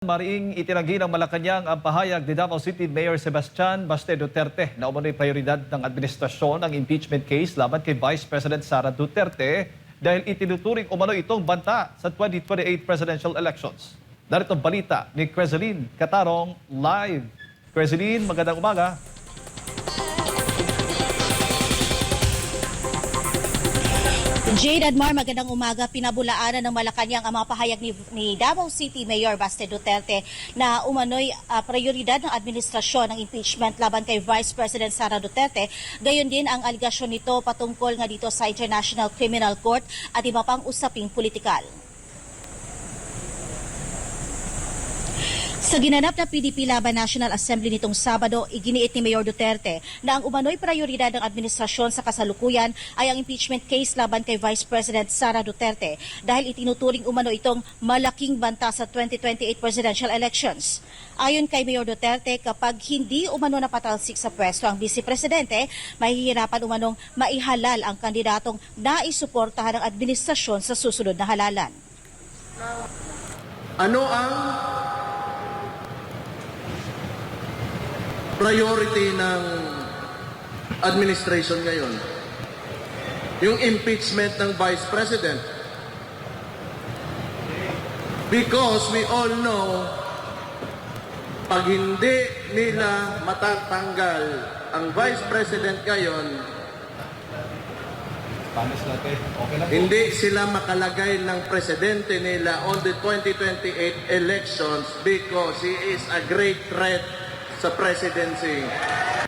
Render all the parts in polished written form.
Mariing itinanggi ng Malacanang ang pahayag ni Davao City Mayor Sebastian Baste Duterte na umano'y prioridad ng administrasyon ang impeachment case laban kay Vice President Sara Duterte dahil itinuturing umano itong banta sa 2028 presidential elections. Narito ang balita ni Crezeline Catarong live. Crezeline, magandang umaga. Jade Admar, magandang umaga. Pinabulaanan ng Malacanang ang mga pahayag ni Davao City Mayor Baste Duterte na umano'y prioridad ng administrasyon ng impeachment laban kay Vice President Sara Duterte. Gayon din ang aligasyon nito patungkol nga dito sa International Criminal Court at iba pang usaping politikal. Sa ginanap na PDP Laban National Assembly nitong Sabado, iginiit ni Mayor Duterte na ang umano'y prioridad ng administrasyon sa kasalukuyan ay ang impeachment case laban kay Vice President Sara Duterte dahil itinuturing umano itong malaking banta sa 2028 presidential elections. Ayon kay Mayor Duterte, kapag hindi umano napatalsik sa pwesto ang Vice Presidente, mahihirapan umanong maihalal ang kandidatong naisuportahan ng administrasyon sa susunod na halalan. Ano ang priority ng administration ngayon? Yung impeachment ng Vice President. Because we all know, pag hindi nila matatanggal ang Vice President ngayon, hindi sila makalagay ng presidente nila on the 2028 elections because he is a great threat sa presidency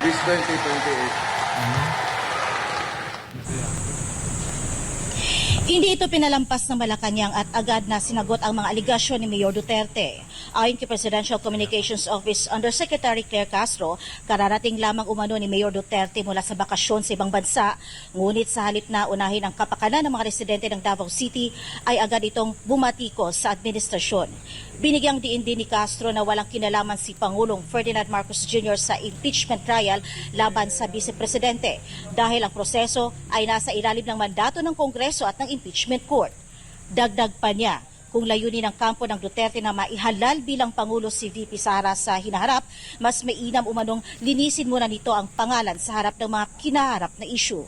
this 2028. Hindi ito pinalampas ng Malacanang at agad na sinagot ang mga aligasyon ni Mayor Duterte. Ayon kay Presidential Communications Office Undersecretary Claire Castro, kararating lamang umano ni Mayor Duterte mula sa bakasyon sa ibang bansa. Ngunit sa halip na unahin ang kapakanan ng mga residente ng Davao City, ay agad itong bumatikos sa administrasyon. Binigyang diin din ni Castro na walang kinalaman si Pangulong Ferdinand Marcos Jr. sa impeachment trial laban sa Vice Presidente dahil ang proseso ay nasa ilalim ng mandato ng Kongreso at ng impeachment court. Dagdag pa niya, kung layunin ng kampo ng Duterte na maihalal bilang Pangulo si VP Sara sa hinaharap, mas mainam umanong linisin muna nito ang pangalan sa harap ng mga kinaharap na issue.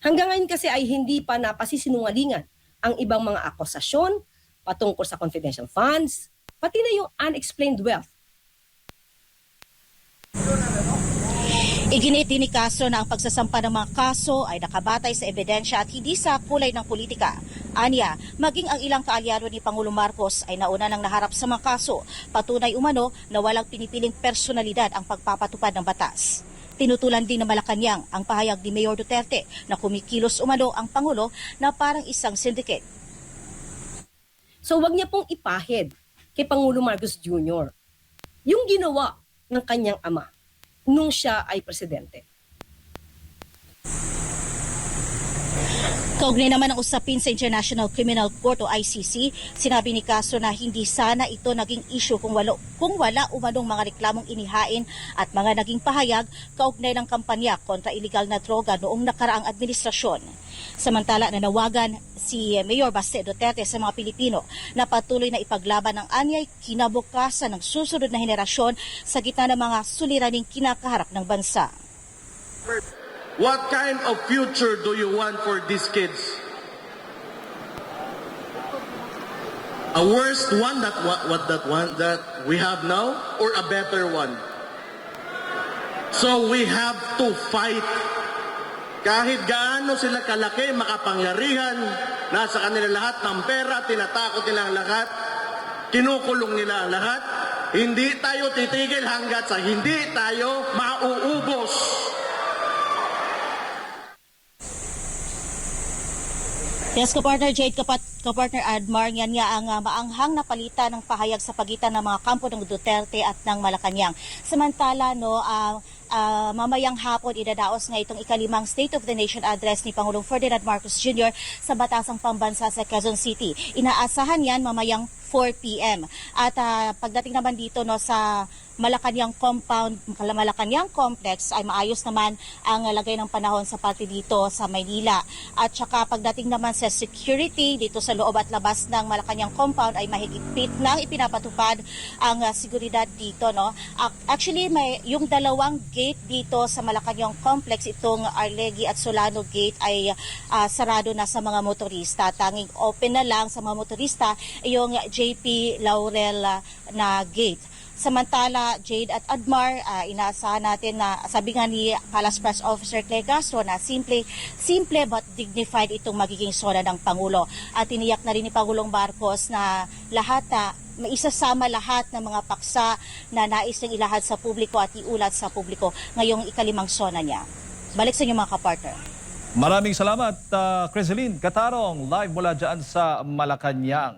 Hanggang ngayon kasi ay hindi pa napasisinungalingan ang ibang mga akusasyon patungkol sa confidential funds, pati na yung unexplained wealth. Iginiit din ni Castro na ang pagsasampa ng mga kaso ay nakabatay sa ebidensya at hindi sa kulay ng politika. Anya, maging ang ilang kaalyado ni Pangulong Marcos ay nauna nang naharap sa mga kaso. Patunay umano na walang pinipiling personalidad ang pagpapatupad ng batas. Tinutulan din ng Malacanang ang pahayag ni Mayor Duterte na kumikilos umano ang Pangulo na parang isang syndicate. So wag niya pong ipahid kay Pangulo Marcos Jr. yung ginawa ng kanyang ama nung siya ay presidente. Kaugnay naman ang usapin sa International Criminal Court o ICC, sinabi ni Castro na hindi sana ito naging issue kung wala umanong mga reklamong inihain at mga naging pahayag kaugnay ng kampanya kontra illegal na droga noong nakaraang administrasyon. Samantala nanawagan si Mayor Baste Duterte sa mga Pilipino na patuloy na ipaglaban ang anyay kinabukasan ng susunod na henerasyon sa gitna ng mga suliraning kinakaharap ng bansa. What kind of future do you want for these kids? A worse one that we have now, or a better one? So we have to fight. Kahit gaano sila kalaki, makapangyarihan, nasa kanila lahat ng pera, tinatakot nila ang lahat, kinukulong nila ang lahat, hindi tayo titigil hanggat sa hindi tayo mauubos. Yes, kapartner Jade, kapartner Admar, yan nga ang maanghang na palitan ng pahayag sa pagitan ng mga kampo ng Duterte at ng Malacanang. Samantala, mamayang hapon idadaos nga itong ikalimang State of the Nation address ni Pangulong Ferdinand Marcos Jr. sa Batasang Pambansa sa Quezon City. Inaasahan yan mamayang 4 p.m. At pagdating naman dito sa Malacanang compound, Malacanang complex ay maayos naman ang lagay ng panahon sa parte dito sa Maynila. At saka pagdating naman sa security dito sa loob at labas ng Malacanang compound ay mahigpit nang ipinapatupad ang seguridad dito, no. Actually may yung dalawang gate dito sa Malacanang complex, itong Arlegui at Solano gate ay sarado na sa mga motorista. Tanging open na lang sa mga motorista yung JP Laurel na gate. Samantala, Jade at Admar, inaasahan natin na sabi nga ni Palace Press Officer Claire Castro na simple but dignified itong magiging sona ng Pangulo. At tiniyak na rin ni Pangulong Marcos na maisasama lahat ng mga paksa na nais niyang ilahad sa publiko at iulat sa publiko ngayong ikalimang sona niya. Balik sa inyo mga kapartner. Maraming salamat, Criseline Catarong, live mula dyan sa Malacanang.